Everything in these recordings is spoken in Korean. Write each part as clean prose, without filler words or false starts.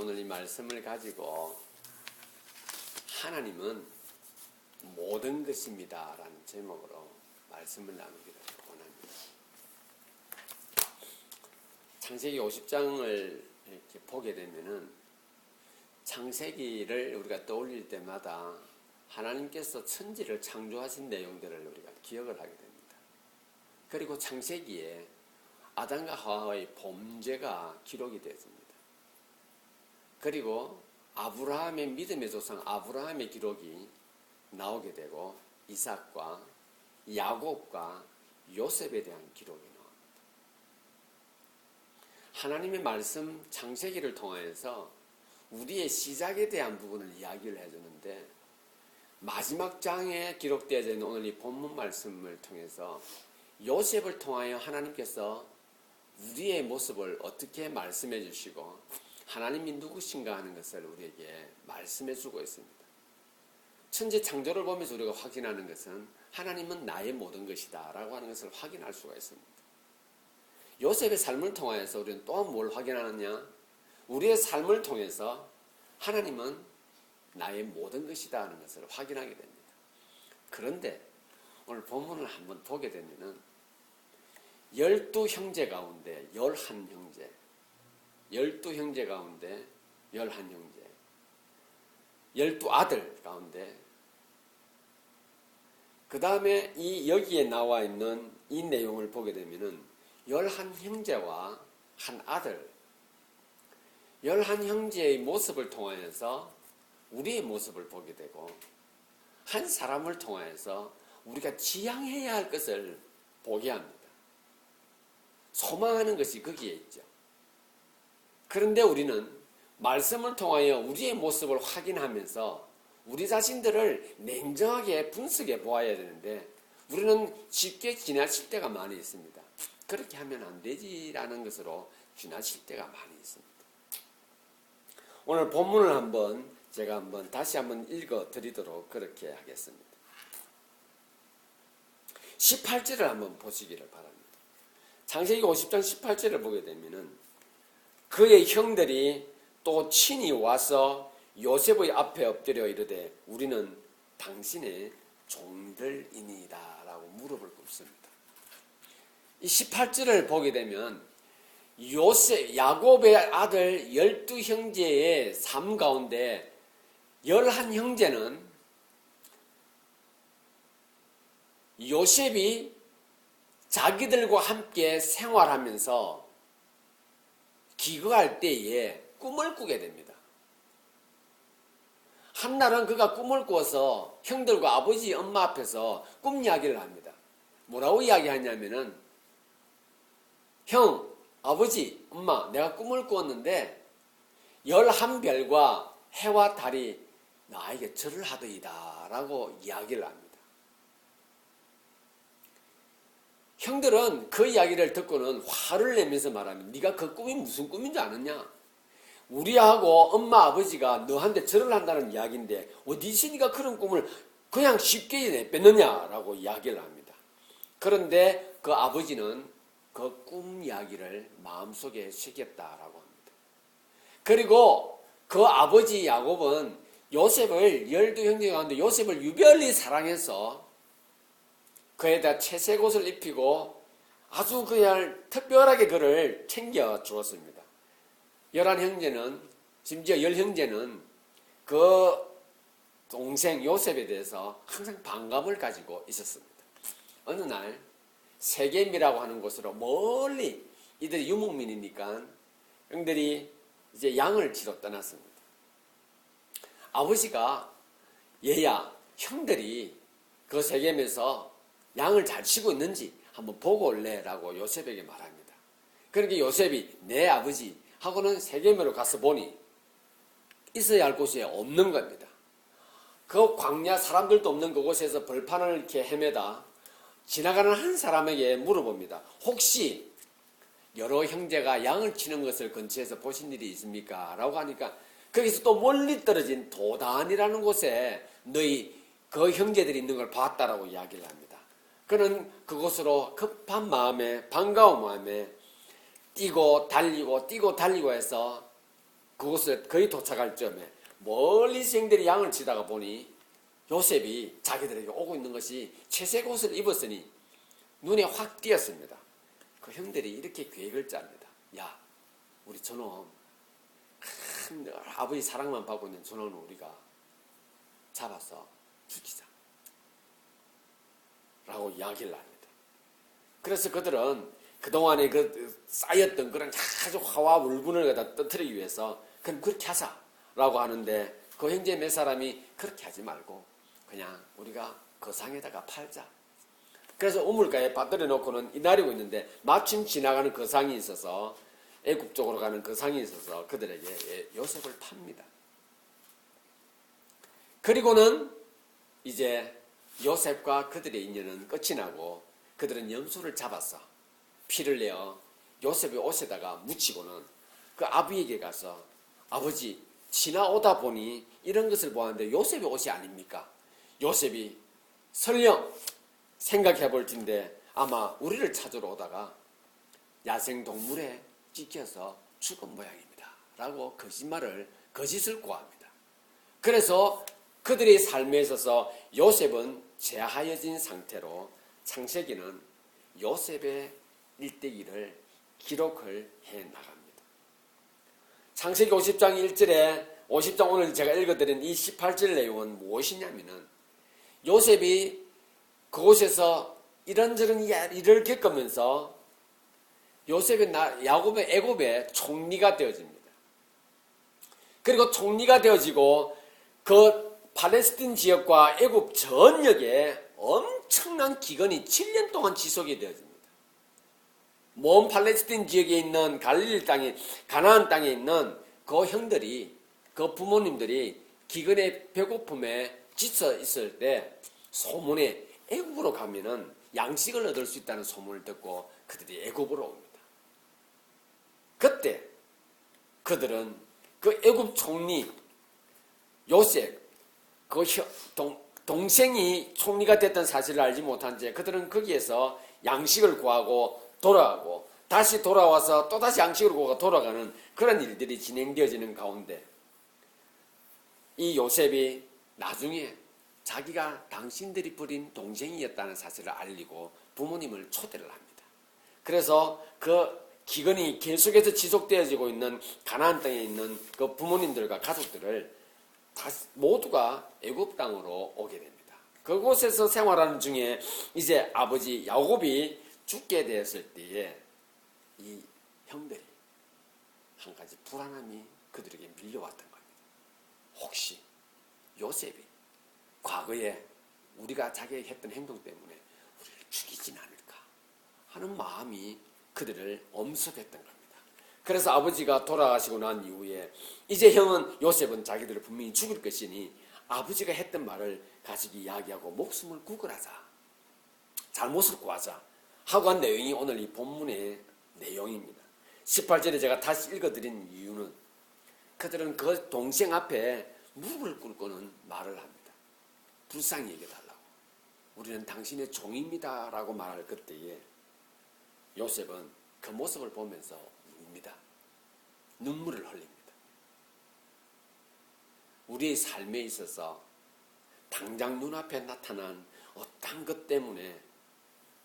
오늘 이 말씀을 가지고 하나님은 모든 것입니다 라는 제목으로 말씀을 나누기를 원합니다. 창세기 50장을 이렇게 보게 되면은 창세기를 우리가 떠올릴 때마다 하나님께서 천지를 창조하신 내용들을 우리가 기억을 하게 됩니다. 그리고 창세기에 아담과 하와의 범죄가 기록이 되었습니다. 그리고 아브라함의 믿음의 조상 아브라함의 기록이 나오게 되고 이삭과 야곱과 요셉에 대한 기록이 나옵니다. 하나님의 말씀 창세기를 통해서 우리의 시작에 대한 부분을 이야기를 해주는데 마지막 장에 기록되어져 있는 오늘 이 본문 말씀을 통해서 요셉을 통하여 하나님께서 우리의 모습을 어떻게 말씀해 주시고 하나님이 누구신가 하는 것을 우리에게 말씀해 주고 있습니다. 천지 창조를 보면서 우리가 확인하는 것은 하나님은 나의 모든 것이다 라고 하는 것을 확인할 수가 있습니다. 요셉의 삶을 통해서 우리는 또 뭘 확인하느냐? 우리의 삶을 통해서 하나님은 나의 모든 것이다 하는 것을 확인하게 됩니다. 그런데 오늘 본문을 한번 보게 되면은 12형제 가운데 11형제 12형제 가운데 11형제 12아들 가운데 그 다음에 여기에 나와 있는 이 내용을 보게 되면은 11형제와 한 아들 11형제의 모습을 통하여서 우리의 모습을 보게 되고 한 사람을 통하여서 우리가 지향해야 할 것을 보게 합니다. 소망하는 것이 거기에 있죠. 그런데 우리는 말씀을 통하여 우리의 모습을 확인하면서 우리 자신들을 냉정하게 분석해 보아야 되는데 우리는 쉽게 지나칠 때가 많이 있습니다. 그렇게 하면 안 되지라는 것으로 지나칠 때가 많이 있습니다. 오늘 본문을 제가 다시 한번 읽어 드리도록 그렇게 하겠습니다. 18절을 한번 보시기를 바랍니다. 창세기 50장 18절을 보게 되면은 그의 형들이 또 친히 와서 요셉의 앞에 엎드려 이르되 우리는 당신의 종들이니이다 라고 무릎을 꿇습니다. 이 18절을 보게 되면 야곱의 아들 12형제의 삶 가운데 11형제는 요셉이 자기들과 함께 생활하면서 기거할 때에 꿈을 꾸게 됩니다. 한날은 그가 꿈을 꾸어서 형들과 아버지, 엄마 앞에서 꿈 이야기를 합니다. 뭐라고 이야기하냐면은 형, 아버지, 엄마, 내가 꿈을 꾸었는데 11별과 해와 달이 나에게 절을 하더이다 라고 이야기를 합니다. 형들은 그 이야기를 듣고는 화를 내면서 말합니다. 네가 그 꿈이 무슨 꿈인 줄 아느냐? 우리하고 엄마 아버지가 너한테 절을 한다는 이야기인데 어디서 네가 그런 꿈을 그냥 쉽게 내뺐느냐라고 이야기를 합니다. 그런데 그 아버지는 그 꿈 이야기를 마음속에 새겼다라고 합니다. 그리고 그 아버지 야곱은 요셉을 12형제 가운데 요셉을 유별리 사랑해서 그에다 채색 옷을 입히고 아주 그냥 특별하게 그를 챙겨 주었습니다. 11형제는 심지어 10형제는 그 동생 요셉에 대해서 항상 반감을 가지고 있었습니다. 어느 날 세겜이라고 하는 곳으로 멀리 이들이 유목민이니까 형들이 이제 양을 치러 떠났습니다. 아버지가 얘야 형들이 그 세겜에서 양을 잘 치고 있는지 한번 보고 올래라고 요셉에게 말합니다. 그러니까 요셉이 네 아버지 하고는 세겜으로 가서 보니 있어야 할 곳이 없는 겁니다. 그 광야 사람들도 없는 그곳에서 벌판을 이렇게 헤매다 지나가는 한 사람에게 물어봅니다. 혹시 여러 형제가 양을 치는 것을 근처에서 보신 일이 있습니까? 라고 하니까 거기서 또 멀리 떨어진 도단이라는 곳에 너희 그 형제들이 있는 걸 봤다라고 이야기를 합니다. 그는 그곳으로 급한 마음에 반가운 마음에 뛰고 달리고 해서 그곳에 거의 도착할 점에 멀리서 형들이 양을 치다가 보니 요셉이 자기들에게 오고 있는 것이 채색 옷을 입었으니 눈에 확 띄었습니다. 그 형들이 이렇게 계획을 짭니다. 야, 우리 저놈 큰 아버지 사랑만 받고 있는 저놈을 우리가 잡아서 죽이자 라고 이야기를 합니다. 그래서 그들은 그동안에 쌓였던 그런 아주 화와 울분을 갖다 떨어뜨리기 위해서 그럼 그렇게 하자라고 하는데 그 형제 몇 사람이 그렇게 하지 말고 그냥 우리가 거상에다가 팔자. 그래서 우물가에 빠뜨려 놓고는 기다리고 있는데 마침 지나가는 거상이 있어서 애굽 쪽으로 가는 거상이 있어서 그들에게 요셉을 팝니다. 그리고는 이제 요셉과 그들의 인연은 끝이 나고 그들은 염소를 잡아서 피를 내어 요셉의 옷에다가 묻히고는 그 아비에게 가서 아버지 지나오다 보니 이런 것을 보았는데 요셉의 옷이 아닙니까? 요셉이 설령 생각해 볼 텐데 아마 우리를 찾으러 오다가 야생동물에 찢겨서 죽은 모양입니다. 라고 거짓을 고합니다. 그래서 그들의 삶에 있어서 요셉은 재하여진 상태로 창세기는 요셉의 일대기를 기록을 해 나갑니다. 창세기 50장 1절에 50장 오늘 제가 읽어드린 이 18절 내용은 무엇이냐면은 요셉이 그곳에서 이런저런 일을 겪으면서 요셉이 야곱의 애굽의 총리가 되어집니다. 그리고 총리가 되어지고 그 팔레스틴 지역과 애굽 전역에 엄청난 기근이 7년 동안 지속이 되어집니다. 먼 팔레스틴 지역에 있는 갈릴리 땅에 가나안 땅에 있는 그 형들이 그 부모님들이 기근에 배고픔에 지쳐 있을 때 소문에 애굽으로 가면은 양식을 얻을 수 있다는 소문을 듣고 그들이 애굽으로 옵니다. 그때 그들은 그 애굽 총리 요셉 그 동생이 총리가 됐던 사실을 알지 못한 채 그들은 거기에서 양식을 구하고 돌아가고 다시 돌아와서 또다시 양식을 구하고 돌아가는 그런 일들이 진행되어지는 가운데 이 요셉이 나중에 자기가 당신들이 부린 동생이었다는 사실을 알리고 부모님을 초대를 합니다. 그래서 그 기근이 계속해서 지속되어지고 있는 가나안 땅에 있는 그 부모님들과 가족들을 모두가 애굽 땅으로 오게 됩니다. 그곳에서 생활하는 중에 이제 아버지 야곱이 죽게 되었을 때에 이 형들이 한 가지 불안함이 그들에게 밀려왔던 겁니다. 혹시 요셉이 과거에 우리가 자기에게 했던 행동 때문에 우리를 죽이진 않을까 하는 마음이 그들을 엄습했던 겁니다. 그래서 아버지가 돌아가시고 난 이후에 이제 형은 요셉은 자기들을 분명히 죽일 것이니 아버지가 했던 말을 가지고 이야기하고 목숨을 구걸하자. 잘못을 구하자. 하고 한 내용이 오늘 이 본문의 내용입니다. 18절에 제가 다시 읽어드린 이유는 그들은 그 동생 앞에 무릎을 꿇고는 말을 합니다. 불쌍히 여겨달라고. 우리는 당신의 종입니다. 라고 말할 그때에 요셉은 그 모습을 보면서 웁니다. 눈물을 흘립니다. 우리의 삶에 있어서 당장 눈앞에 나타난 어떤 것 때문에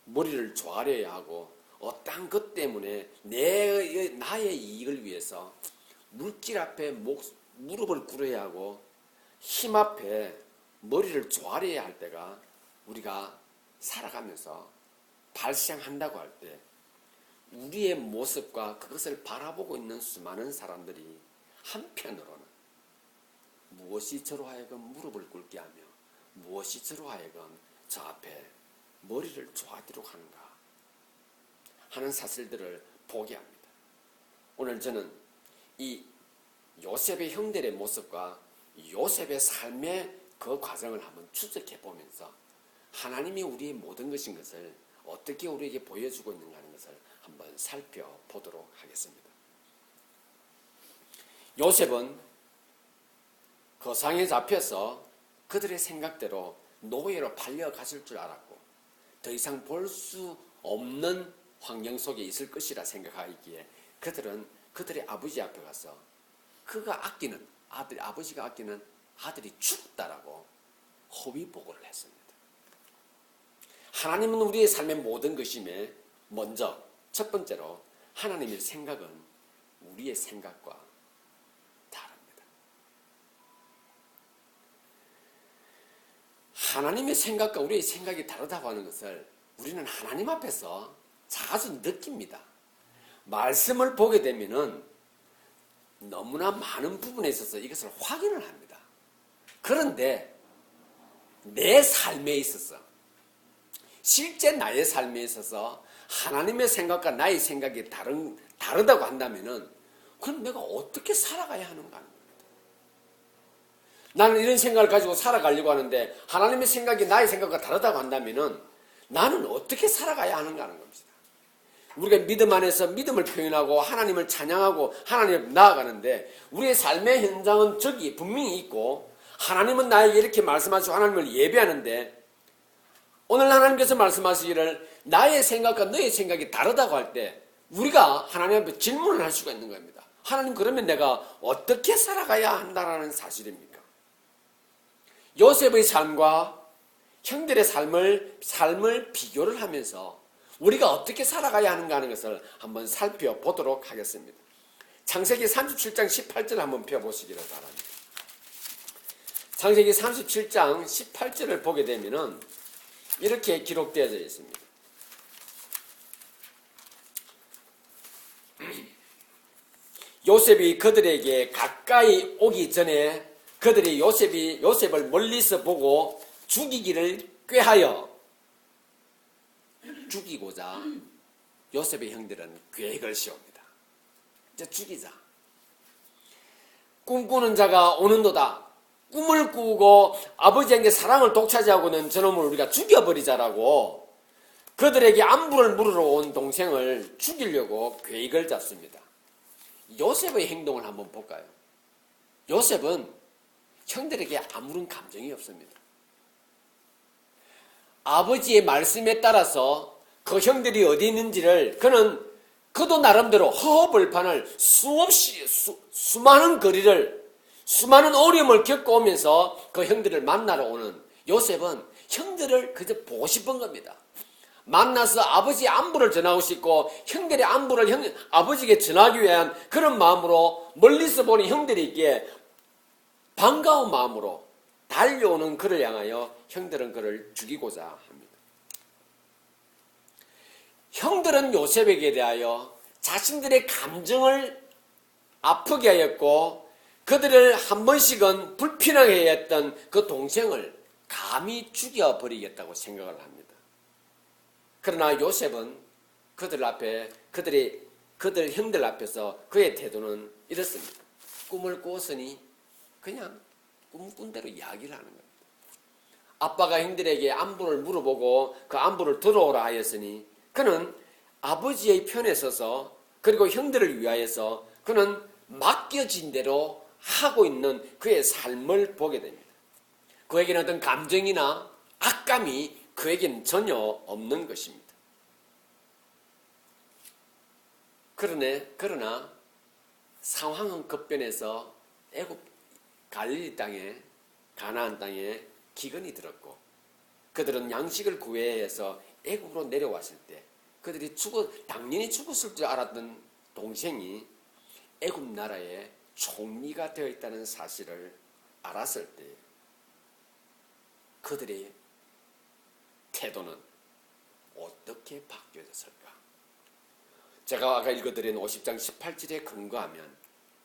머리를 조아려야 하고 어떤 것 때문에 나의 이익을 위해서 물질 앞에 무릎을 꿇어야 하고 힘 앞에 머리를 조아려야 할 때가 우리가 살아가면서 발생한다고 할 때 우리의 모습과 그것을 바라보고 있는 수많은 사람들이 한편으로는 무엇이 저로 하여금 무릎을 꿇게 하며 무엇이 저로 하여금 저 앞에 머리를 조아도록 하는가 하는 사실들을 보게 합니다. 오늘 저는 이 요셉의 형들의 모습과 요셉의 삶의 그 과정을 한번 추적해 보면서 하나님이 우리의 모든 것인 것을 어떻게 우리에게 보여주고 있는가 하는 것을 한번 살펴보도록 하겠습니다. 요셉은 거상에 잡혀서 그들의 생각대로 노예로 팔려갔을 줄 알았고 더 이상 볼 수 없는 환경 속에 있을 것이라 생각하기에 그들은 그들의 아버지 앞에 가서 그가 아끼는 아들이, 아버지가 아끼는 아들이 죽었다라고 허위보고를 했습니다. 하나님은 우리의 삶의 모든 것임에 먼저 첫 번째로 하나님의 생각은 우리의 생각과 다릅니다. 하나님의 생각과 우리의 생각이 다르다고 하는 것을 우리는 하나님 앞에서 자주 느낍니다. 말씀을 보게 되면은 너무나 많은 부분에 있어서 이것을 확인을 합니다. 그런데 내 삶에 있어서 실제 나의 삶에 있어서 하나님의 생각과 나의 생각이 다르다고 한다면은 그럼 내가 어떻게 살아가야 하는가 하는 겁니다. 나는 이런 생각을 가지고 살아가려고 하는데 하나님의 생각이 나의 생각과 다르다고 한다면은 나는 어떻게 살아가야 하는가 하는 겁니다. 우리가 믿음 안에서 믿음을 표현하고 하나님을 찬양하고 하나님을 나아가는데 우리의 삶의 현장은 저기 분명히 있고 하나님은 나에게 이렇게 말씀하시고 하나님을 예배하는데 오늘 하나님께서 말씀하시기를 나의 생각과 너의 생각이 다르다고 할 때 우리가 하나님 앞에 질문을 할 수가 있는 겁니다. 하나님 그러면 내가 어떻게 살아가야 한다는 사실입니까? 요셉의 삶과 형들의 삶을 비교를 하면서 우리가 어떻게 살아가야 하는가 하는 것을 한번 살펴보도록 하겠습니다. 창세기 37장 18절 한번 펴보시기를 바랍니다. 창세기 37장 18절을 보게 되면은 이렇게 기록되어져 있습니다. 요셉이 그들에게 가까이 오기 전에 그들이 요셉을 멀리서 보고 죽이기를 꾀하여 죽이고자 요셉의 형들은 계획을 세웁니다. 이제 죽이자. 꿈꾸는 자가 오는도다. 꿈을 꾸고 아버지에게 사랑을 독차지하고는 저놈을 우리가 죽여버리자라고 그들에게 안부를 물으러 온 동생을 죽이려고 계획을 잡습니다. 요셉의 행동을 한번 볼까요? 요셉은 형들에게 아무런 감정이 없습니다. 아버지의 말씀에 따라서 그 형들이 어디 있는지를 그도 나름대로 허허벌판을 수많은 거리를 수많은 어려움을 겪어오면서 그 형들을 만나러 오는 요셉은 형들을 그저 보고 싶은 겁니다. 만나서 아버지의 안부를 전하고 싶고 형들의 안부를 아버지에게 전하기 위한 그런 마음으로 멀리서 보는 형들이 있기에 반가운 마음으로 달려오는 그를 향하여 형들은 그를 죽이고자 합니다. 형들은 요셉에게 대하여 자신들의 감정을 아프게 하였고 그들을 한 번씩은 불편하게 했던 그 동생을 감히 죽여버리겠다고 생각을 합니다. 그러나 요셉은 그들 형들 앞에서 그의 태도는 이렇습니다. 꿈을 꾸었으니 그냥 꿈 꾼 대로 이야기를 하는 겁니다. 아빠가 형들에게 안부를 물어보고 그 안부를 들어오라 하였으니 그는 아버지의 편에 서서 그리고 형들을 위하여서 그는 맡겨진 대로 하고 있는 그의 삶을 보게 됩니다. 그에게는 어떤 감정이나 악감이 그에게는 전혀 없는 것입니다. 그러나 상황은 급변해서 애굽 갈릴리 땅에 가나안 땅에 기근이 들었고 그들은 양식을 구해야 해서 애굽으로 내려왔을 때 그들이 당연히 죽었을 줄 알았던 동생이 애굽 나라의 총리가 되어 있다는 사실을 알았을 때 그들의 태도는 어떻게 바뀌어졌을까? 제가 아까 읽어드린 50장 18절에 근거하면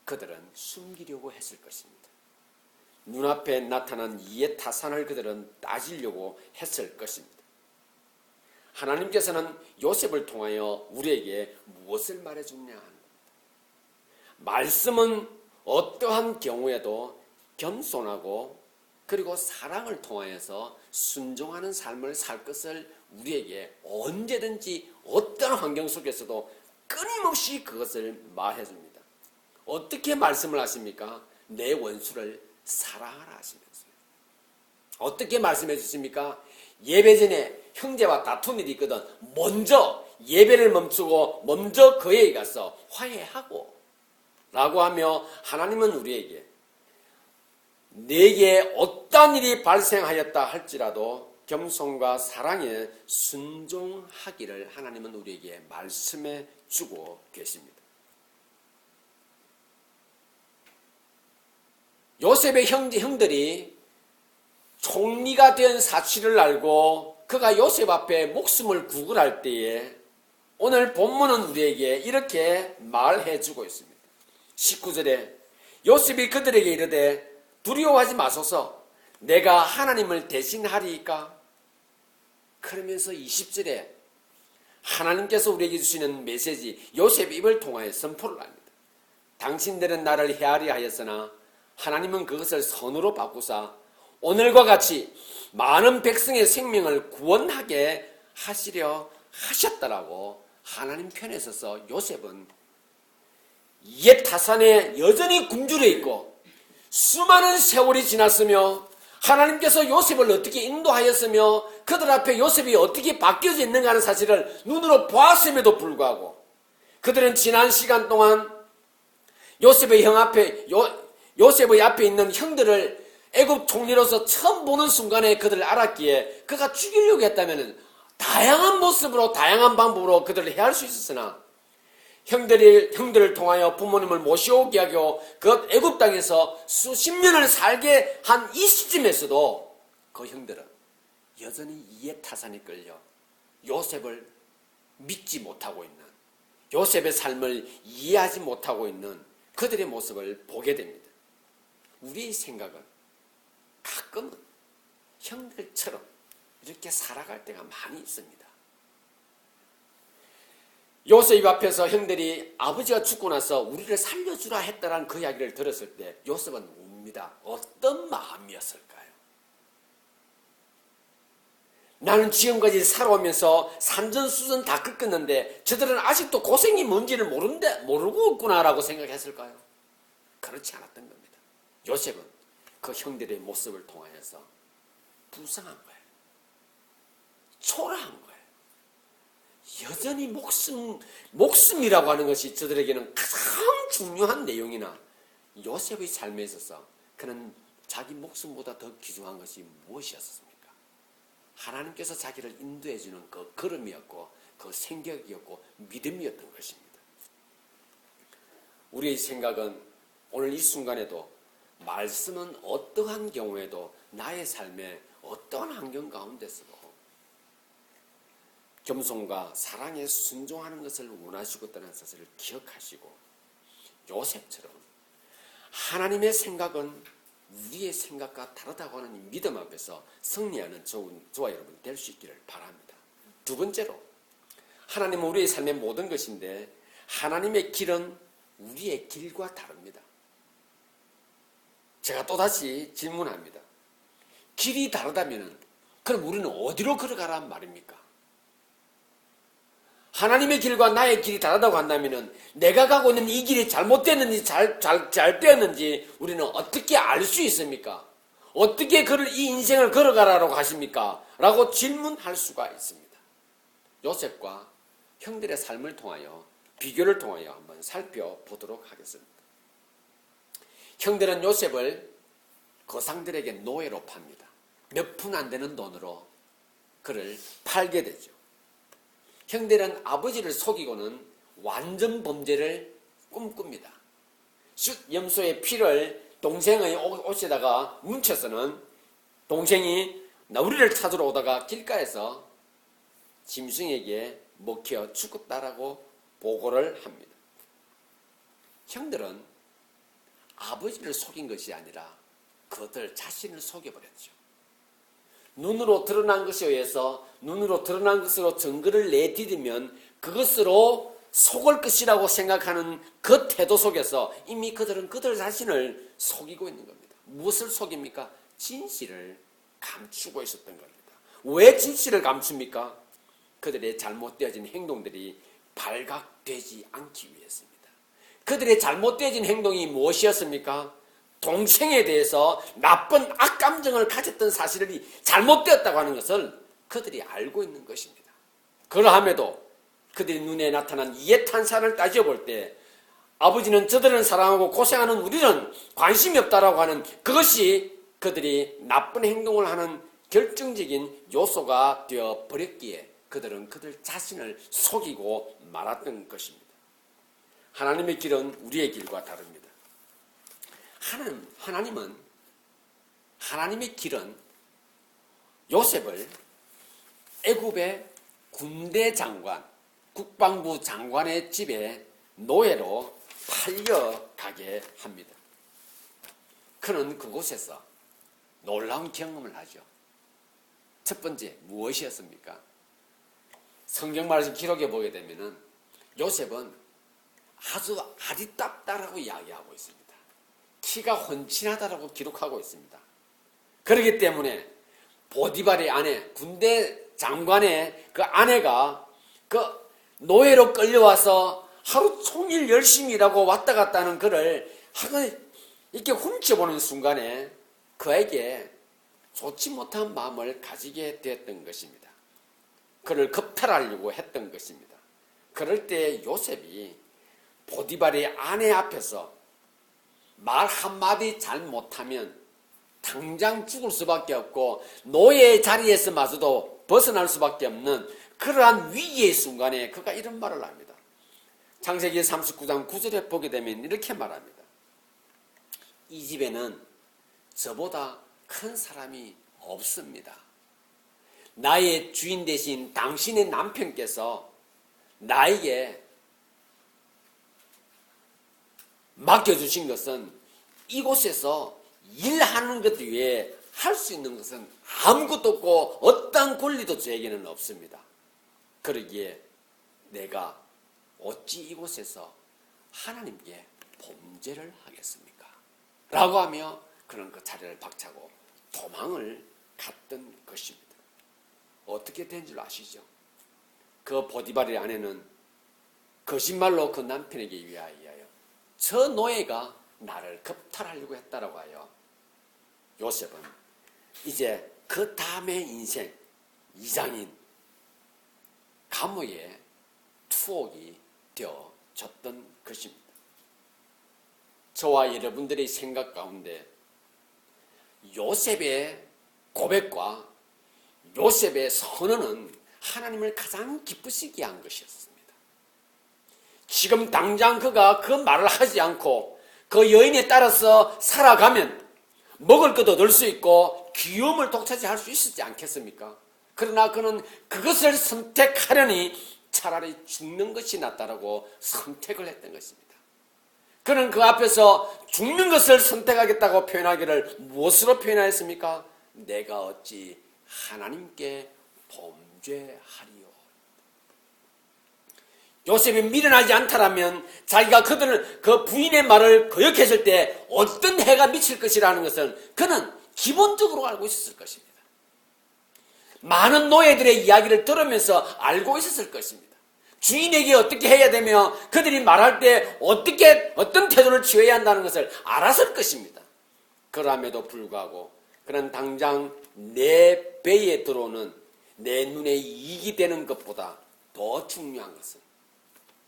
그들은 숨기려고 했을 것입니다. 눈앞에 나타난 이의 타산을 그들은 따지려고 했을 것입니다. 하나님께서는 요셉을 통하여 우리에게 무엇을 말해주냐? 말씀은 어떠한 경우에도 겸손하고 그리고 사랑을 통하여서 순종하는 삶을 살 것을 우리에게 언제든지 어떤 환경 속에서도 끊임없이 그것을 말해줍니다. 어떻게 말씀을 하십니까? 내 원수를 사랑하라 하시면서요. 어떻게 말씀해 주십니까? 예배 전에 형제와 다툰 일이 있거든 먼저 예배를 멈추고 먼저 그에게 가서 화해하고 라고 하며 하나님은 우리에게 내게 어떤 일이 발생하였다 할지라도 겸손과 사랑에 순종하기를 하나님은 우리에게 말씀해 주고 계십니다. 요셉의 형들이 총리가 된 사실을 알고 그가 요셉 앞에 목숨을 구걸할 때에 오늘 본문은 우리에게 이렇게 말해 주고 있습니다. 19절에 요셉이 그들에게 이르되 두려워하지 마소서 내가 하나님을 대신하리이까. 그러면서 20절에 하나님께서 우리에게 주시는 메시지 요셉 입을 통하여 선포를 합니다. 당신들은 나를 헤아려 하였으나 하나님은 그것을 선으로 바꾸사 오늘과 같이 많은 백성의 생명을 구원하게 하시려 하셨다라고 하나님 편에 서서 요셉은 옛 타산에 여전히 굶주려 있고 수많은 세월이 지났으며 하나님께서 요셉을 어떻게 인도하였으며 그들 앞에 요셉이 어떻게 바뀌어져 있는가 하는 사실을 눈으로 보았음에도 불구하고 그들은 지난 시간 동안 요셉의 앞에 있는 형들을 애굽 총리로서 처음 보는 순간에 그들을 알았기에 그가 죽이려고 했다면 다양한 모습으로 다양한 방법으로 그들을 해할 수 있었으나 형들을 통하여 부모님을 모시오게 하고 그 애굽 땅에서 수십 년을 살게 한 이 시점에서도 그 형들은 여전히 이해타산에 끌려 요셉을 믿지 못하고 있는 요셉의 삶을 이해하지 못하고 있는 그들의 모습을 보게 됩니다. 우리의 생각은 가끔은 형들처럼 이렇게 살아갈 때가 많이 있습니다. 요셉 앞에서 형들이 아버지가 죽고 나서 우리를 살려주라 했다라는 그 이야기를 들었을 때 요셉은 웁니다. 어떤 마음이었을까요? 나는 지금까지 살아오면서 산전수전 다 겪었는데 저들은 아직도 고생이 뭔지를 모르고 있구나라고 생각했을까요? 그렇지 않았던 겁니다. 요셉은 그 형들의 모습을 통하여서 불쌍한 거예요. 초라한 거예요. 여전히 목숨이라고 하는 것이 저들에게는 가장 중요한 내용이나 요셉의 삶에 있어서 그는 자기 목숨보다 더 귀중한 것이 무엇이었습니까? 하나님께서 자기를 인도해 주는 그 걸음이었고 그 생각이었고 믿음이었던 것입니다. 우리의 생각은 오늘 이 순간에도 말씀은 어떠한 경우에도 나의 삶에 어떠한 환경 가운데서도 겸손과 사랑에 순종하는 것을 원하시고 있다는 사실을 기억하시고 요셉처럼 하나님의 생각은 우리의 생각과 다르다고 하는 이 믿음 앞에서 승리하는 저와 여러분 될 수 있기를 바랍니다. 두 번째로 하나님은 우리의 삶의 모든 것인데 하나님의 길은 우리의 길과 다릅니다. 제가 또다시 질문합니다. 길이 다르다면 그럼 우리는 어디로 걸어가란 말입니까? 하나님의 길과 나의 길이 다르다고 한다면 내가 가고 있는 이 길이 잘못됐는지 잘 되었는지 우리는 어떻게 알 수 있습니까? 어떻게 이 인생을 걸어가라고 하십니까? 라고 질문할 수가 있습니다. 요셉과 형들의 삶을 통하여 비교를 통하여 한번 살펴보도록 하겠습니다. 형들은 요셉을 거상들에게 노예로 팝니다. 몇 푼 안 되는 돈으로 그를 팔게 되죠. 형들은 아버지를 속이고는 완전 범죄를 꿈꿉니다. 염소의 피를 동생의 옷에다가 뭉쳐서는 동생이 우리를 찾으러 오다가 길가에서 짐승에게 먹혀 죽었다라고 보고를 합니다. 형들은 아버지를 속인 것이 아니라 그들 자신을 속여버렸죠. 눈으로 드러난 것에 의해서 눈으로 드러난 것으로 증거를 내디디면 그것으로 속을 것이라고 생각하는 그 태도 속에서 이미 그들은 그들 자신을 속이고 있는 겁니다. 무엇을 속입니까? 진실을 감추고 있었던 겁니다. 왜 진실을 감춥니까? 그들의 잘못되어진 행동들이 발각되지 않기 위해서입니다. 그들의 잘못되어진 행동이 무엇이었습니까? 동생에 대해서 나쁜 악감정을 가졌던 사실이 잘못되었다고 하는 것을 그들이 알고 있는 것입니다. 그러함에도 그들의 눈에 나타난 이해탄산을 따져볼 때 아버지는 저들은 사랑하고 고생하는 우리는 관심이 없다라고 하는 그것이 그들이 나쁜 행동을 하는 결정적인 요소가 되어 버렸기에 그들은 그들 자신을 속이고 말았던 것입니다. 하나님의 길은 우리의 길과 다릅니다. 하나님의 길은 요셉을 애굽의 군대 장관, 국방부 장관의 집에 노예로 팔려가게 합니다. 그는 그곳에서 놀라운 경험을 하죠. 첫 번째, 무엇이었습니까? 성경 말씀 기록해 보게 되면은 요셉은 아주 아리따다라고 이야기하고 있습니다. 키가 훤칠하다라고 기록하고 있습니다. 그렇기 때문에 보디발의 아내, 군대 장관의 그 아내가 그 노예로 끌려와서 하루 종일 열심히 일하고 왔다 갔다 하는 그를 이렇게 훔쳐보는 순간에 그에게 좋지 못한 마음을 가지게 되었던 것입니다. 그를 겁탈하려고 했던 것입니다. 그럴 때 요셉이 보디발의 아내 앞에서 말 한마디 잘 못하면 당장 죽을 수밖에 없고 노예의 자리에서마저도 벗어날 수밖에 없는 그러한 위기의 순간에 그가 이런 말을 합니다. 창세기 39장 9절에 보게 되면 이렇게 말합니다. 이 집에는 저보다 큰 사람이 없습니다. 나의 주인 대신 당신의 남편께서 나에게 맡겨주신 것은 이곳에서 일하는 것 외에 할 수 있는 것은 아무것도 없고 어떠한 권리도 저에게는 없습니다. 그러기에 내가 어찌 이곳에서 하나님께 범죄를 하겠습니까? 라고 하며 그는 그 자리를 박차고 도망을 갔던 것입니다. 어떻게 된 줄 아시죠? 그 보디발의 아내는 거짓말로 그 남편에게 위하여 저 노예가 나를 겁탈하려고 했다라고 하여 요셉은 이제 그 다음의 인생 이장인 감옥의 투옥이 되어졌던 것입니다. 저와 여러분들의 생각 가운데 요셉의 고백과 요셉의 선언은 하나님을 가장 기쁘시게 한 것이었습니다. 지금 당장 그가 그 말을 하지 않고 그 여인에 따라서 살아가면 먹을 것도 늘 수 있고 귀염을 독차지할 수 있었지 않겠습니까? 그러나 그는 그것을 선택하려니 차라리 죽는 것이 낫다라고 선택을 했던 것입니다. 그는 그 앞에서 죽는 것을 선택하겠다고 표현하기를 무엇으로 표현하였습니까? 내가 어찌 하나님께 범죄하리요. 요셉이 미련하지 않다라면 자기가 그 부인의 말을 거역했을 때 어떤 해가 미칠 것이라는 것을 그는 기본적으로 알고 있었을 것입니다. 많은 노예들의 이야기를 들으면서 알고 있었을 것입니다. 주인에게 어떻게 해야 되며 그들이 말할 때 어떤 태도를 취해야 한다는 것을 알았을 것입니다. 그럼에도 불구하고 그는 당장 내 배에 들어오는 내 눈에 이익이 되는 것보다 더 중요한 것은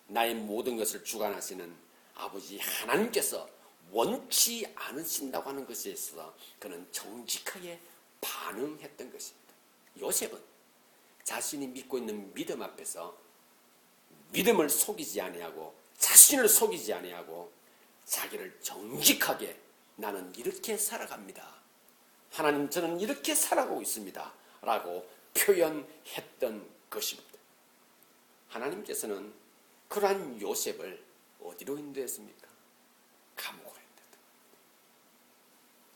나의 모든 것을 주관하시는 아버지 하나님께서 원치 않으신다고 하는 것에 있어서 그는 정직하게 반응했던 것입니다. 요셉은 자신이 믿고 있는 믿음 앞에서 믿음을 속이지 아니하고 자신을 속이지 아니하고 자기를 정직하게 나는 이렇게 살아갑니다. 하나님 저는 이렇게 살아가고 있습니다. 라고 표현했던 것입니다. 하나님께서는 그러한 요셉을 어디로 인도했습니까? 감옥으로 인도했다.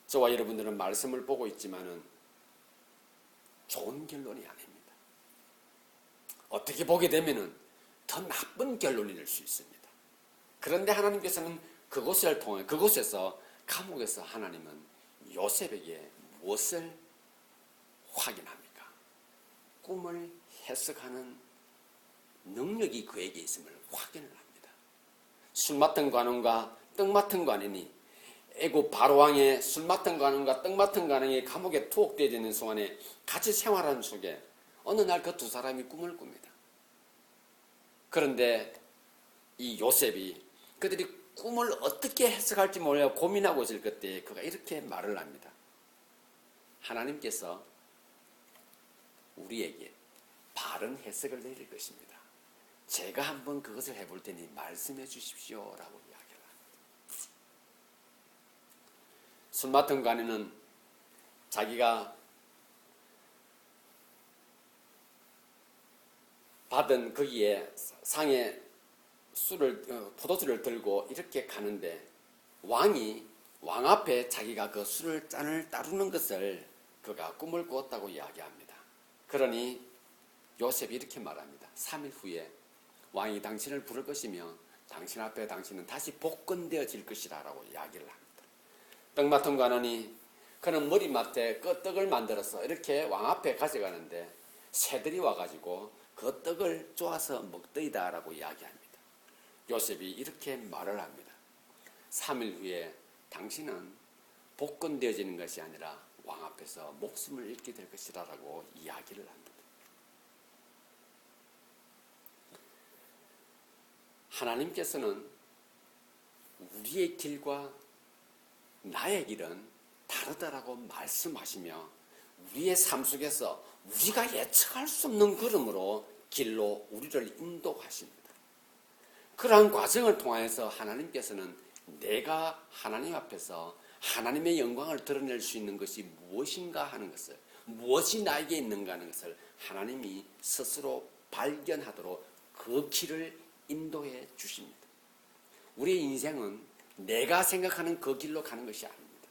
저와 여러분들은 말씀을 보고 있지만은 좋은 결론이 아닙니다. 어떻게 보게 되면은 더 나쁜 결론이 될 수 있습니다. 그런데 하나님께서는 그곳에서 감옥에서 하나님은 요셉에게 무엇을 확인합니까? 꿈을 해석하는 능력이 그에게 있음을 확인을 합니다. 술 맡은 관원과 떡 맡은 관원이 애굽 바로왕의 술 맡은 관원과 떡 맡은 관원이 감옥에 투옥되어 있는 동안에 같이 생활하는 속에 어느 날 그 두 사람이 꿈을 꿉니다. 그런데 이 요셉이 그들이 꿈을 어떻게 해석할지 몰라 고민하고 있을 그때 그가 이렇게 말을 합니다. 하나님께서 우리에게 바른 해석을 내릴 것입니다. 제가 한번 그것을 해볼 테니 말씀해 주십시오 라고 이야기를 합니다. 술 맡은 관에는 자기가 받은 거기에 상에 포도주를 들고 이렇게 가는데 왕 앞에 자기가 그 술을 잔을 따르는 것을 그가 꿈을 꾸었다고 이야기합니다. 그러니 요셉이 이렇게 말합니다. 3일 후에 왕이 당신을 부를 것이며 당신 앞에 당신은 다시 복권되어질 것이라 라고 이야기를 합니다. 떡 맡은 관원이 그는 머리맡에 그 떡을 만들어서 이렇게 왕 앞에 가져가는데 새들이 와가지고 그 떡을 쪼아서 먹더이다 라고 이야기합니다. 요셉이 이렇게 말을 합니다. 3일 후에 당신은 복권되어지는 것이 아니라 왕 앞에서 목숨을 잃게 될 것이라 라고 이야기를 합니다. 하나님께서는 우리의 길과 나의 길은 다르다라고 말씀하시며 우리의 삶 속에서 우리가 예측할 수 없는 걸음으로 길로 우리를 인도하십니다. 그러한 과정을 통해서 하나님께서는 내가 하나님 앞에서 하나님의 영광을 드러낼 수 있는 것이 무엇인가 하는 것을, 무엇이 나에게 있는가 하는 것을 하나님이 스스로 발견하도록 그 길을 인도해 주십니다. 우리의 인생은 내가 생각하는 그 길로 가는 것이 아닙니다.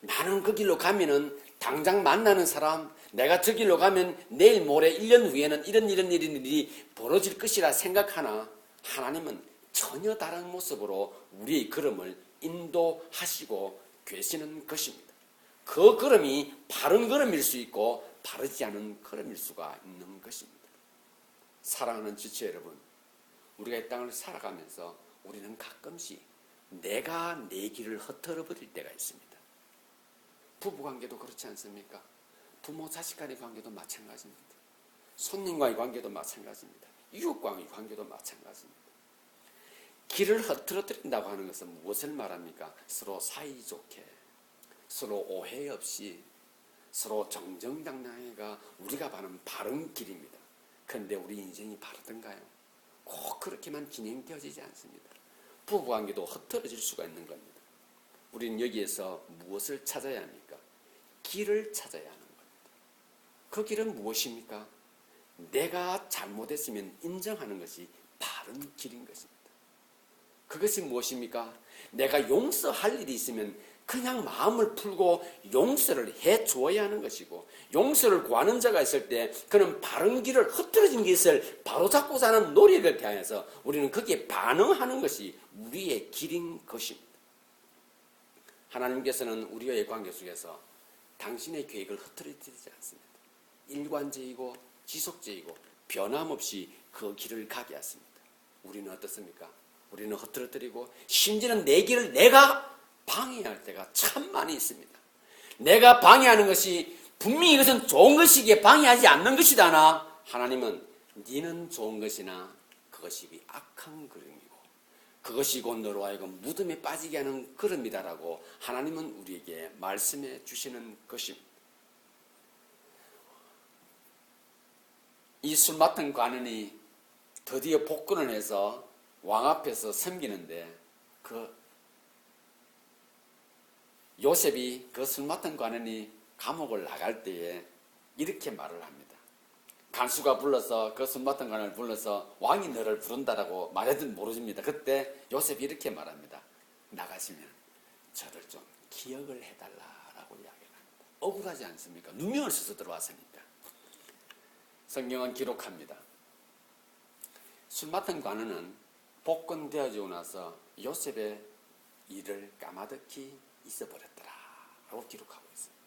나는 그 길로 가면은 당장 만나는 사람, 내가 저 길로 가면 내일 모레 1년 후에는 이런 일이 벌어질 것이라 생각하나 하나님은 전혀 다른 모습으로 우리의 걸음을 인도하시고 계시는 것입니다. 그 걸음이 바른 걸음일 수 있고 바르지 않은 걸음일 수가 있는 것입니다. 사랑하는 지체 여러분, 우리가 이 땅을 살아가면서 우리는 가끔씩 내가 내 길을 흩어져 버릴 때가 있습니다. 부부관계도 그렇지 않습니까? 부모 자식 간의 관계도 마찬가지입니다. 손님과의 관계도 마찬가지입니다. 이웃과의 관계도 마찬가지입니다. 길을 흐트러뜨린다고 하는 것은 무엇을 말합니까? 서로 사이좋게, 서로 오해 없이, 서로 정정당당해가 우리가 가는 바른 길입니다. 그런데 우리 인생이 바르던가요? 꼭 그렇게만 진행되어지지 않습니다. 부부관계도 흐트러질 수가 있는 겁니다. 우리는 여기에서 무엇을 찾아야 합니까? 길을 찾아야 하는 겁니다. 그 길은 무엇입니까? 내가 잘못했으면 인정하는 것이 바른 길인 것입니다. 그것이 무엇입니까? 내가 용서할 일이 있으면 그냥 마음을 풀고 용서를 해줘야 하는 것이고, 용서를 구하는 자가 있을 때 그는 바른 길을 흐트러진 것을 바로잡고자 하는 노력을 다해서 우리는 거기에 반응하는 것이 우리의 길인 것입니다. 하나님께서는 우리와의 관계 속에서 당신의 계획을 흐트러뜨리지 않습니다. 일관적이고 지속적이고 변함없이 그 길을 가게 하십니다. 우리는 어떻습니까? 우리는 흐트러뜨리고 심지어는 내 길을 내가 방해할 때가 참 많이 있습니다. 내가 방해하는 것이 분명히 이것은 좋은 것이기에 방해하지 않는 것이다나 하나님은 니는 좋은 것이나 그것이 악한 걸음이고 그것이 곧 너로 하여금 무덤에 빠지게 하는 걸음이다라고 하나님은 우리에게 말씀해 주시는 것입니다. 이 술 맡은 관원이 드디어 복권을 해서 왕 앞에서 섬기는데 그 요셉이 그 술 맡은 관원이 감옥을 나갈 때에 이렇게 말을 합니다. 간수가 불러서 그 술 맡은 관원을 불러서 왕이 너를 부른다라고 말해도 모르십니다. 그때 요셉이 이렇게 말합니다. 나가시면 저를 좀 기억을 해달라라고 이야기를 합니다. 억울하지 않습니까? 누명을 써서 들어왔으니까. 성경은 기록합니다. 술 맡은 관원은 복권되어지고 나서 요셉의 일을 까마득히 있어버렸더라 라고 기록하고 있습니다.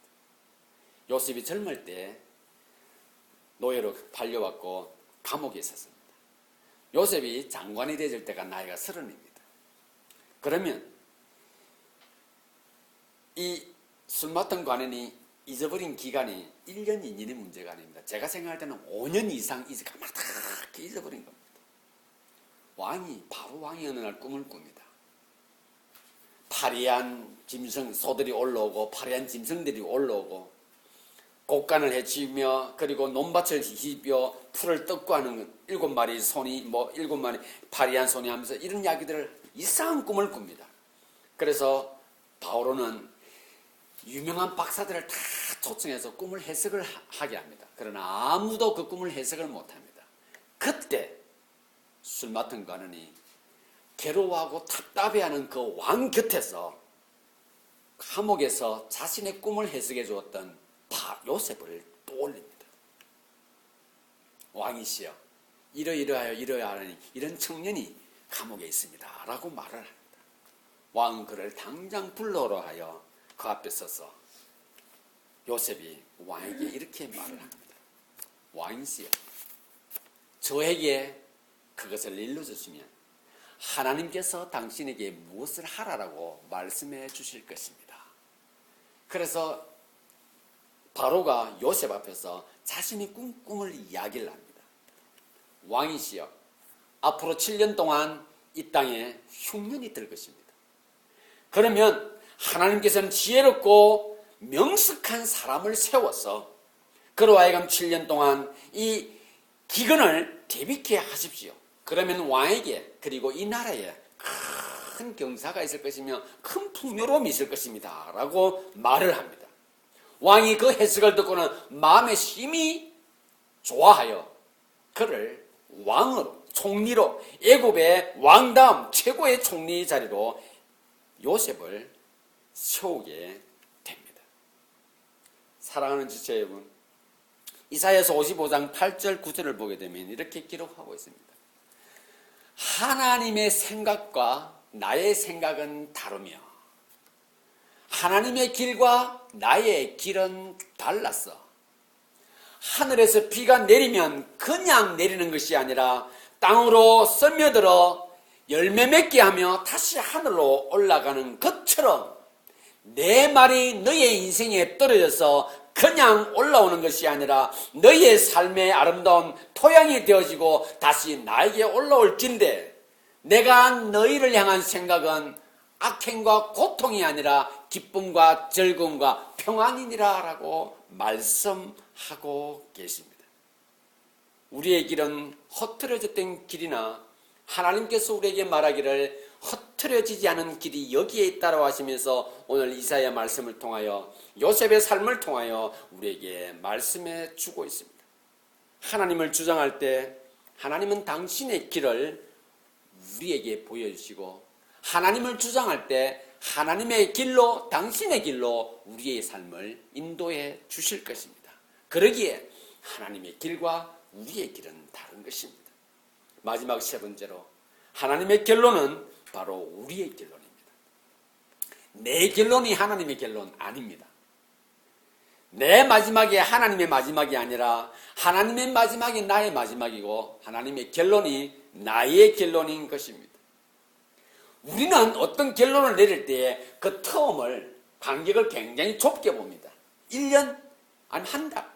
요셉이 젊을 때 노예로 팔려왔고 감옥에 있었습니다. 요셉이 장관이 되질 때가 나이가 30입니다. 그러면 이 술 맡은 관원이 잊어버린 기간이 1년, 2년의 문제가 아닙니다. 제가 생각할 때는 5년 이상 까마득히 잊어버린 겁니다. 바로 왕이 어느 날 꿈을 꿉니다. 파리한 짐승, 소들이 올라오고 파리한 짐승들이 올라오고 곡간을 헤치며 그리고 논밭을 휘비어 풀을 뜯고 하는 7마리 손이 7마리 파리한 손이 하면서 이런 이야기들을 이상한 꿈을 꿉니다. 그래서 바오로는 유명한 박사들을 다 초청해서 꿈을 해석을 하게 합니다. 그러나 아무도 그 꿈을 해석을 못합니다. 그때 술 맡은 관원이 괴로워하고 답답해하는 그 왕 곁에서 감옥에서 자신의 꿈을 해석해 주었던 요셉을 떠올립니다. 왕이시여, 이러이러하여 이러하니 이런 청년이 감옥에 있습니다 라고 말을 합니다. 왕은 그를 당장 불러오라 하여 그 앞에 서서 요셉이 왕에게 이렇게 말을 합니다. 왕이시여, 저에게 그것을 일러주시면 하나님께서 당신에게 무엇을 하라라고 말씀해 주실 것입니다. 그래서 바로가 요셉 앞에서 자신이 꿈을 이야기를 합니다. 왕이시여, 앞으로 7년 동안 이 땅에 흉년이 들 것입니다. 그러면 하나님께서는 지혜롭고 명석한 사람을 세워서 그로 하여금 7년 동안 이 기근을 대비케 하십시오. 그러면 왕에게 그리고 이 나라에 큰 경사가 있을 것이며 큰 풍요로움이 있을 것입니다 라고 말을 합니다. 왕이 그 해석을 듣고는 마음에 심히 좋아하여 그를 왕으로, 총리로, 애굽의 왕 다음 최고의 총리 자리로 요셉을 세우게 됩니다. 사랑하는 지체 여러분, 이사야서 55장 8절 9절을 보게 되면 이렇게 기록하고 있습니다. 하나님의 생각과 나의 생각은 다르며 하나님의 길과 나의 길은 달랐어. 하늘에서 비가 내리면 그냥 내리는 것이 아니라 땅으로 스며들어 열매 맺게 하며 다시 하늘로 올라가는 것처럼 내 말이 너의 인생에 떨어져서 그냥 올라오는 것이 아니라 너의 삶의 아름다운 토양이 되어지고 다시 나에게 올라올진대 내가 너희를 향한 생각은 악행과 고통이 아니라 기쁨과 즐거움과 평안이니라 라고 말씀하고 계십니다. 우리의 길은 헛트러졌던 길이나 하나님께서 우리에게 말하기를 헛트려지지 않은 길이 여기에 있다고 하시면서 오늘 이사야 말씀을 통하여 요셉의 삶을 통하여 우리에게 말씀해 주고 있습니다. 하나님을 주장할 때 하나님은 당신의 길을 우리에게 보여주시고 하나님을 주장할 때 하나님의 길로 당신의 길로 우리의 삶을 인도해 주실 것입니다. 그러기에 하나님의 길과 우리의 길은 다른 것입니다. 마지막 세 번째로 하나님의 결론은 바로 우리의 결론입니다. 내 결론이 하나님의 결론 아닙니다. 내 마지막이 하나님의 마지막이 아니라 하나님의 마지막이 나의 마지막이고 하나님의 결론이 나의 결론인 것입니다. 우리는 어떤 결론을 내릴 때에 그 텀을 간격을 굉장히 좁게 봅니다. 1년 아니 한 달.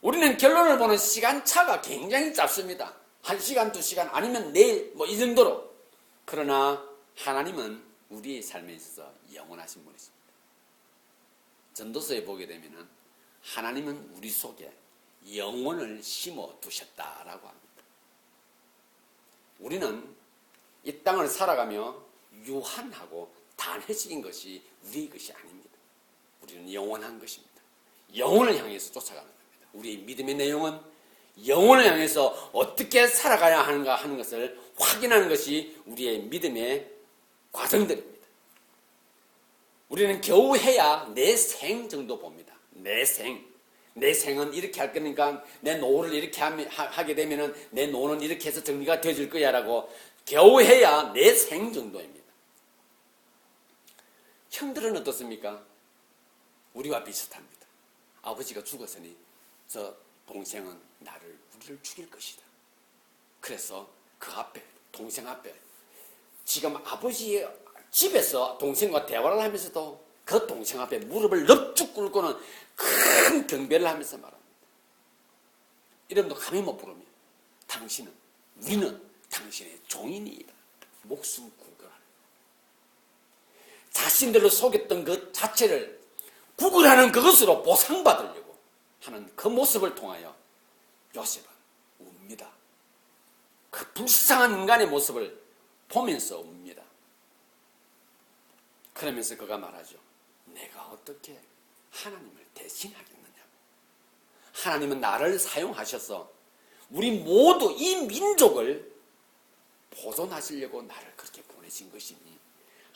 우리는 결론을 보는 시간차가 굉장히 짧습니다. 1시간, 2시간 아니면 내일 이 정도로. 그러나 하나님은 우리의 삶에 있어서 영원하신 분이십니다. 전도서에 보게 되면 하나님은 우리 속에 영혼을 심어 두셨다라고 합니다. 우리는 이 땅을 살아가며 유한하고 단회적인 것이 우리의 것이 아닙니다. 우리는 영원한 것입니다. 영혼을 향해서 쫓아가는 겁니다. 우리의 믿음의 내용은 영혼을 향해서 어떻게 살아가야 하는가 하는 것을 확인하는 것이 우리의 믿음의 과정들입니다. 우리는 겨우 해야 내 생 정도 봅니다. 내 생은 이렇게 할 거니까 내 노후를 이렇게 하게 되면은 내 노후는 이렇게 해서 정리가 되어질 거야 라고 겨우 해야 내 생 정도입니다. 형들은 어떻습니까? 우리와 비슷합니다. 아버지가 죽었으니 저 동생은 우리를 죽일 것이다. 그래서 그 앞에, 동생 앞에 지금 아버지 집에서 동생과 대화를 하면서도 그 동생 앞에 무릎을 넙죽 꿇고는 큰 경배를 하면서 말합니다. 이름도 감히 못 부르며 우리는 당신의 종이니이다. 목숨 구원. 자신들을 속였던 것 자체를 구걸하는 그것으로 보상받으려고 하는 그 모습을 통하여 요셉은 웁니다. 그 불쌍한 인간의 모습을 보면서 웁니다. 그러면서 그가 말하죠. 내가 어떻게 하나님을 대신하겠느냐고. 하나님은 나를 사용하셔서 우리 모두 이 민족을 보존하시려고 나를 그렇게 보내신 것이니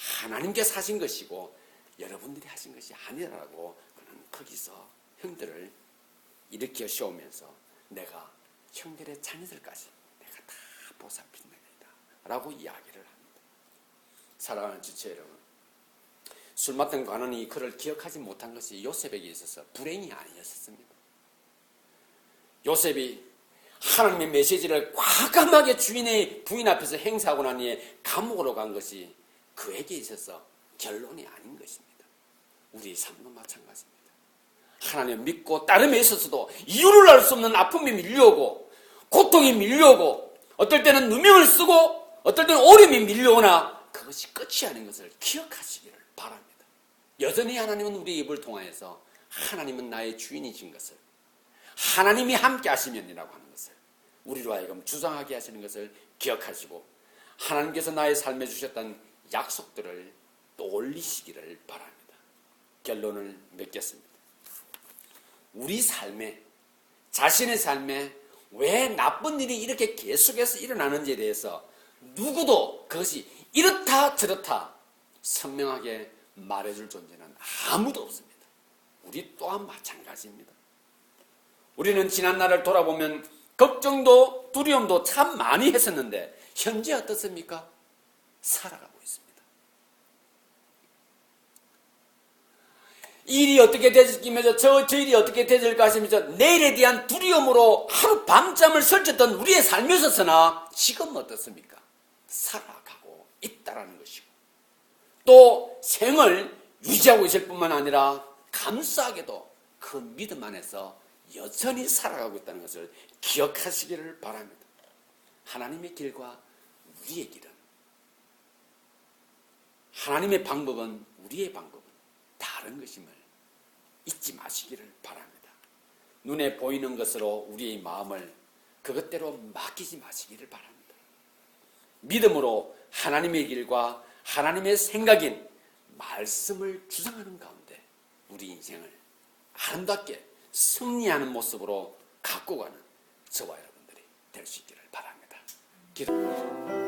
하나님께서 하신 것이고 여러분들이 하신 것이 아니라고 그는 거기서 형들을 일으켜 세우면서 내가 형들의 자녀들까지 내가 다 보살핀다 라고 이야기를 합니다. 사랑하는 지체 여러분, 술 맡은 관원이 그를 기억하지 못한 것이 요셉에게 있어서 불행이 아니었습니다. 요셉이 하나님의 메시지를 과감하게 주인의 부인 앞에서 행사하고 난 후에 감옥으로 간 것이 그에게 있어서 결론이 아닌 것입니다. 우리 삶도 마찬가지입니다. 하나님 믿고 따름에 있어서도 이유를 알 수 없는 아픔이 밀려오고 고통이 밀려오고 어떨 때는 누명을 쓰고 어떨 때는 오름이 밀려오나 그것이 끝이 아닌 것을 기억하시기를 바랍니다. 여전히 하나님은 우리 입을 통하여서 하나님은 나의 주인이신 것을 하나님이 함께 하시면이라고 하는 것을 우리로 하여금 주장하게 하시는 것을 기억하시고 하나님께서 나의 삶에 주셨던 약속들을 떠올리시기를 바랍니다. 결론을 맺겠습니다. 우리 삶에 자신의 삶에 왜 나쁜 일이 이렇게 계속해서 일어나는지에 대해서 누구도 그것이 이렇다 저렇다 선명하게 말해줄 존재는 아무도 없습니다. 우리 또한 마찬가지입니다. 우리는 지난 날을 돌아보면 걱정도 두려움도 참 많이 했었는데 현재 어떻습니까? 살아가고 있습니다. 이 일이 어떻게 되질까면서 저 일이 어떻게 되질까 하시면서 내일에 대한 두려움으로 하루 밤잠을 설쳤던 우리의 삶에 있어서나 지금 어떻습니까? 살아가고 있다라는 것이고 또 생을 유지하고 있을 뿐만 아니라 감사하게도 그 믿음 안에서 여전히 살아가고 있다는 것을 기억하시기를 바랍니다. 하나님의 길과 우리의 길은 하나님의 방법은 우리의 방법은 다른 것임을 잊지 마시기를 바랍니다. 눈에 보이는 것으로 우리의 마음을 그것대로 맡기지 마시기를 바랍니다. 믿음으로 하나님의 길과 하나님의 생각인 말씀을 주장하는 가운데 우리 인생을 아름답게 승리하는 모습으로 갖고 가는 저와 여러분들이 될 수 있기를 바랍니다. 기도.